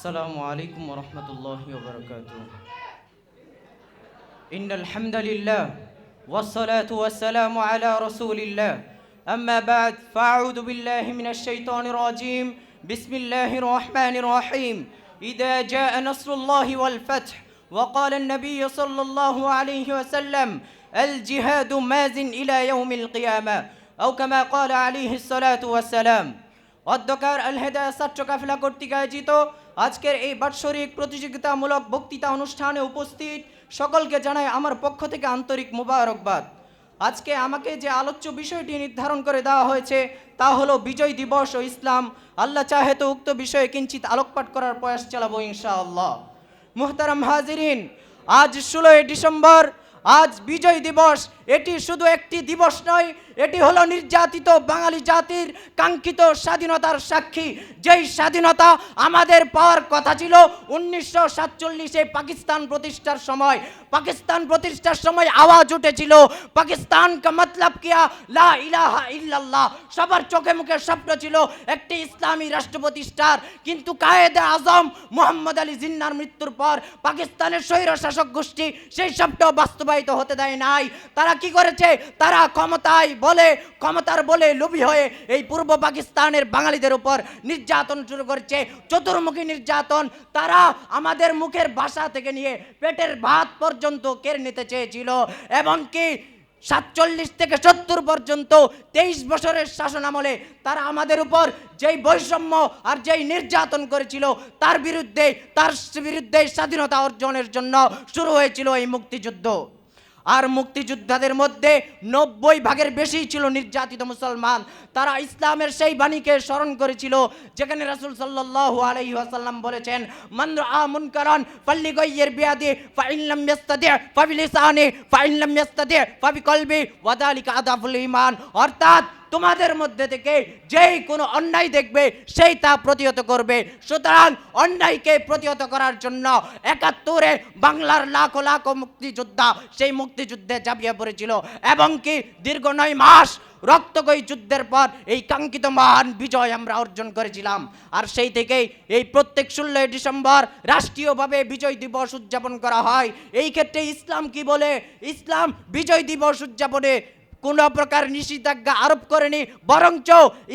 السلام عليكم ورحمة الله وبركاته. إن الحمد لله والصلاة والسلام على رسول الله. أما بعد فأعوذ بالله من الشيطان الرجيم. بسم الله الرحمن الرحيم. إذا جاء نصر الله والفتح وقال النبي صلى الله عليه وسلم الجهاد ماز إلى يوم القيامة أو كما قال عليه الصلاة والسلام. অধ্যকার আল হেদায়া ছাত্র কাফেলা কর্তৃক আয়োজিত আজকের এই বাৎসরিক প্রতিযোগিতামূলক বক্তৃতা অনুষ্ঠানে উপস্থিত সকলকে জানাই আমার পক্ষ থেকে আন্তরিক মুবারকবাদ। আজকে আমাকে যে আলোচ্য বিষয়টি নির্ধারণ করে দেওয়া হয়েছে তা হলো বিজয় দিবস ও ইসলাম। আল্লাহ চাহে তো উক্ত বিষয়ে কিঞ্চিত আলোকপাত করার প্রয়াস চালাবো ইনশাআল্লাহ। মুহতারাম হাজিরিন, আজ 16 ডিসেম্বর, আজ বিজয় দিবস। এটি শুধু একটি দিবস নয়, এটি হলো নির্যাতিত বাঙালি জাতির কাঙ্ক্ষিত স্বাধীনতার সাক্ষী। যেই স্বাধীনতা আমাদের পাওয়ার কথা ছিল 1947-এ পাকিস্তান প্রতিষ্ঠার সময়। পাকিস্তান প্রতিষ্ঠার সময় আওয়াজ উঠেছিল পাকিস্তান কা মতলব কিয়া লা ইলাহা ইল্লাল্লাহ। সবার চোখে মুখে স্বপ্ন ছিল একটি ইসলামী রাষ্ট্র প্রতিষ্ঠার, কিন্তু কায়েদে আজম মোহাম্মদ আলী জিন্নার মৃত্যুর পর পাকিস্তানের স্বৈর শাসক গোষ্ঠী সেই স্বপ্ন বাস্তবায়িত হতে দেয় নাই। তারা কি করেছে? তারা ক্ষমতার বলে লোভী হয়ে এই পূর্ব পাকিস্তানের বাঙালিদের উপর নির্যাতন শুরু করেছে, চতুর্মুখী নির্যাতন। তারা আমাদের মুখের ভাষা থেকে নিয়ে পেটের ভাত পর্যন্ত কেড়ে নিতে চেয়েছিল, এবং কি 47 থেকে 70 পর্যন্ত 23 বছরের শাসন আমলে তারা আমাদের উপর যেই বৈষম্য আর যেই নির্যাতন করেছিল তার বিরুদ্ধে স্বাধীনতা অর্জনের জন্য শুরু হয়েছিল এই মুক্তিযুদ্ধ। আর মুক্তিযোদ্ধাদের মধ্যে 90 ভাগের বেশি ছিল নির্যাতিত মুসলমান। তারা ইসলামের সেই বাণীকে স্মরণ করেছিল যেখানে রাসূল সাল্লাল্লাহু আলাইহি ওয়াসাল্লাম বলেছেন, মান রাআ মুনকারান ফাল্যুগাইয়ির বিয়াদি ফাইন লাম ইস্তাতি ফাবিলিসানি ফাইন লাম ইস্তাতি ফাবিকলবি ওয়া যালিকা আদাফুল ঈমান। অর্থাৎ তোমাদের মধ্যে থেকে যেই কোনো অন্যায় দেখবে সেই তা প্রতিহত করবে। সুতরাং অন্যায়কে প্রতিহত করার জন্য 71-এ বাংলার লাখো লাখো মুক্তিযোদ্ধা সেই মুক্তিযুদ্ধে ঝাঁপিয়ে পড়েছিল, এবং কি দীর্ঘ 9 মাস রক্তক্ষয়ী যুদ্ধের পর এই কাঙ্ক্ষিত মহান বিজয় আমরা অর্জন করেছিলাম। আর সেই থেকেই এই প্রত্যেক 16 ডিসেম্বর রাষ্ট্রীয়ভাবে বিজয় দিবস উদযাপন করা হয়। এই ক্ষেত্রে ইসলাম কি বলে? ইসলাম বিজয় দিবস উদযাপনে কোন প্রকার নিষেধাজ্ঞা আরোপ করেনি, বরঞ্চ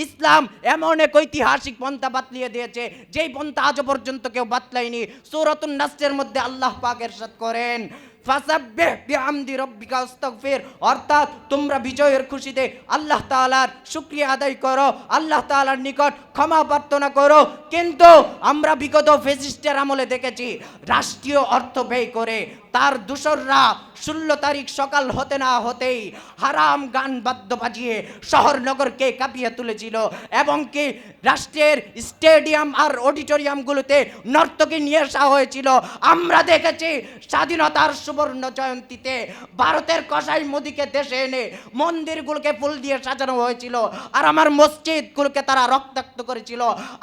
ইসলাম এমন এক ঐতিহাসিক পন্থা বাতলিয়ে দিয়েছে যেই পন্থা আজ পর্যন্ত কেউ বাতলায়নি। সূরাতুন নাসরের মধ্যে আল্লাহ পাক ইরশাদ করেন, ফাসাব্বিহ বিহামদি রাব্বিকা ওয়াস্তাগফির। অর্থাৎ তোমরা বিজয়ের খুশিতে আল্লাহ তাআলার শুকরিয়া আদায় করো, আল্লাহ তাআলার নিকট ক্ষমা প্রার্থনা করো। কিন্তু আমরা বিগত ফ্যাসিস্টের আমলে দেখেছি রাষ্ট্রীয় অর্থ ব্যয় করে তার দূষররা 16 তারিখ সকাল হতে না হতেই হারাম গান বাদ্য বাজিয়ে শহর নগরকে কাঁপিয়ে তুলেছিল, এবং কি রাষ্ট্রের স্টেডিয়াম আর অডিটোরিয়ামগুলোতে নর্তকী নিয়ে আসা হয়েছিল। আমরা দেখেছি স্বাধীনতার সুবর্ণ জয়ন্তীতে ভারতের কসাই মোদিকে দেশে এনে মন্দিরগুলোকে ফুল দিয়ে সাজানো হয়েছিল, আর আমার মসজিদগুলোকে তারা রক্তাক্ত করেছিল।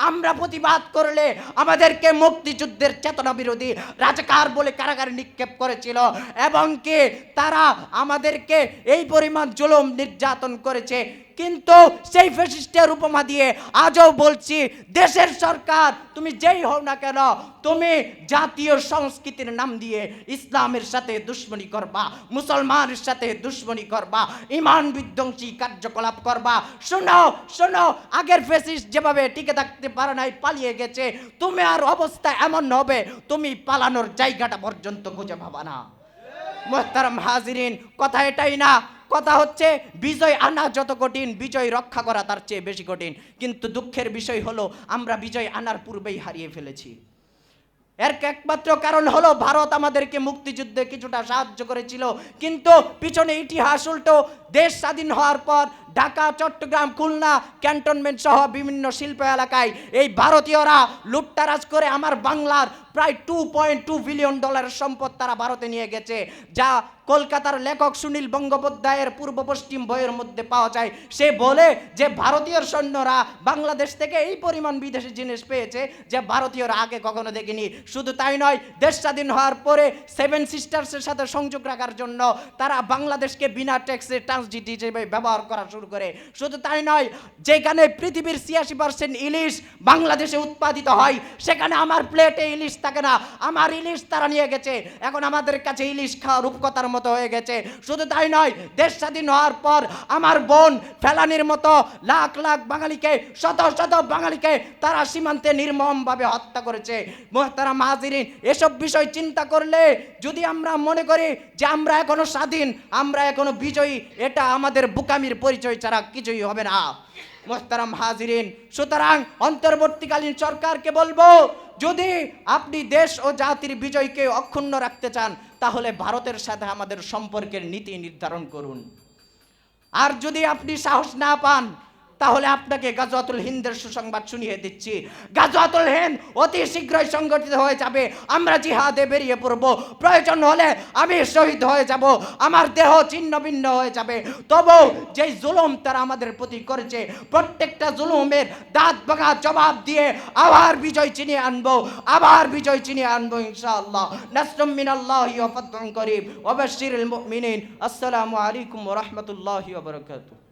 আমরা প্রতিবাদ করলে আমাদেরকে মুক্তিযুদ্ধের চেতনা বিরোধী রাজাকার বলে কারাগারে নিক্ষেপ করেছিল, এবং কি তারা আমাদেরকে এই পরিমাণ জুলুম নির্যাতন করেছে। কিন্তু সেই ফ্যাসিস্টের উপমা দিয়ে আজও বলছি, দেশের সরকার তুমি যেই হও না কেন, তুমি জাতীয় সংস্কৃতির নাম দিয়ে ইসলামের সাথে দুশ্মনী করবা, মুসলমানের সাথে দুশ্মনী করবা, ঈমান বিধ্বংসী কার্যকলাপ করবা। শোনো, আগের ফ্যাসিস্ট যেভাবে টিকে থাকতে পারে নাই, পালিয়ে গেছে, তুমি আর অবস্থা এমন হবে তুমি পালানোর জায়গাটা পর্যন্ত খুঁজে পাবা না। মুহতারাম হাজিরিন, কথা এটাই না, কথা হচ্ছে বিজয় আনা যত কঠিন, বিজয় রক্ষা করা তার চেয়ে বেশি কঠিন। কিন্তু দুঃখের বিষয় হলো আমরা বিজয় আনার পূর্বেই হারিয়ে ফেলেছি। এর একমাত্র কারণ হলো ভারত আমাদেরকে মুক্তিযুদ্ধে কিছুটা সাহায্য করেছিল, কিন্তু পিছনে ইতিহাস উল্টো। দেশ স্বাধীন হওয়ার পর ঢাকা, চট্টগ্রাম, খুলনা, ক্যান্টনমেন্ট সহ বিভিন্ন শিল্প এলাকায় এই ভারতীয়রা লুটতারাজ করে আমার বাংলার প্রায় $2.2 বিলিয়ন সম্পদ তারা ভারতে নিয়ে গেছে, যা কলকাতার লেখক সুনীল বন্দ্যোপাধ্যায়ের পূর্ব পশ্চিম বইয়ের মধ্যে পাওয়া যায়। সে বলে যে ভারতীয় সৈন্যরা বাংলাদেশ থেকে এই পরিমাণ বিদেশি জিনিস পেয়েছে যে ভারতীয়রা আগে কখনো দেখেনি। শুধু তাই নয়, দেশ স্বাধীন হওয়ার পরে 7 সিস্টার্সের সাথে সংযোগ রাখার জন্য তারা বাংলাদেশকে বিনা ট্যাক্সে ট্রানজিট হিসেবে ব্যবহার করা শুরু করে। শুধু তাই নয়, যেখানে পৃথিবীর 86% ইলিশ বাংলাদেশে উৎপাদিত হয়, সেখানে আমার প্লেটে ইলিশ থাকে না, আমার ইলিশ তারা নিয়ে গেছে। এখন আমাদের কাছে ইলিশ খাওয়া রূপকথার মতো হয়ে গেছে। শুধু তাই নয়, দেশ স্বাধীন হওয়ার পর আমার বোন ফেলানির মতো লাখ লাখ বাঙালিকে, শত শত বাঙালিকে তারা সীমান্তে নির্মমভাবে হত্যা করেছে। মুহতারাম হাজিরিন, এসব বিষয় চিন্তা করলে যদি আমরা মনে করি যে আমরা এখনো স্বাধীন, আমরা এখনো বিজয়ী, এটা আমাদের বোকামির পরিচয় ছাড়া কিছুই হবে না। মুহতারাম হাজিরিন, সুতরাং অন্তর্বর্তীকালীন সরকারকে বলবো, যদি আপনি দেশ ও জাতির বিজয়কে অক্ষুণ্ণ রাখতে চান, তাহলে ভারতের সাথে আমাদের সম্পর্কের নীতি নির্ধারণ করুন। আর যদি আপনি সাহস না পান, তাহলে আপনাকে গাজওয়াতুল হিন্দের সুসংবাদ শুনিয়ে দিচ্ছি। গাজওয়াতুল হিন্দ অতি শীঘ্রই সংগঠিত হয়ে যাবে। আমরা জিহাদে বেরিয়ে পড়ব। প্রয়োজন হলে আমি শহীদ হয়ে যাব, আমার দেহ ছিন্ন ভিন্ন হয়ে যাবে। তবু যেই জুলুম তারা আমাদের প্রতি করেছে, প্রত্যেকটা জুলুমের দাঁত ভাঙা জবাব দিয়ে আবার বিজয় চিনিয়ে আনবো, আবার বিজয় চিনিয়ে আনবো ইনশাআল্লাহ। নাসরুম মিনাল্লাহি ওয়া ফাতহুন করিব ওয়া বাশশিরিল মুমিনিন। আসসালামু আলাইকুম ওয়া রাহমাতুল্লাহি ওয়া বারাকাতুহু।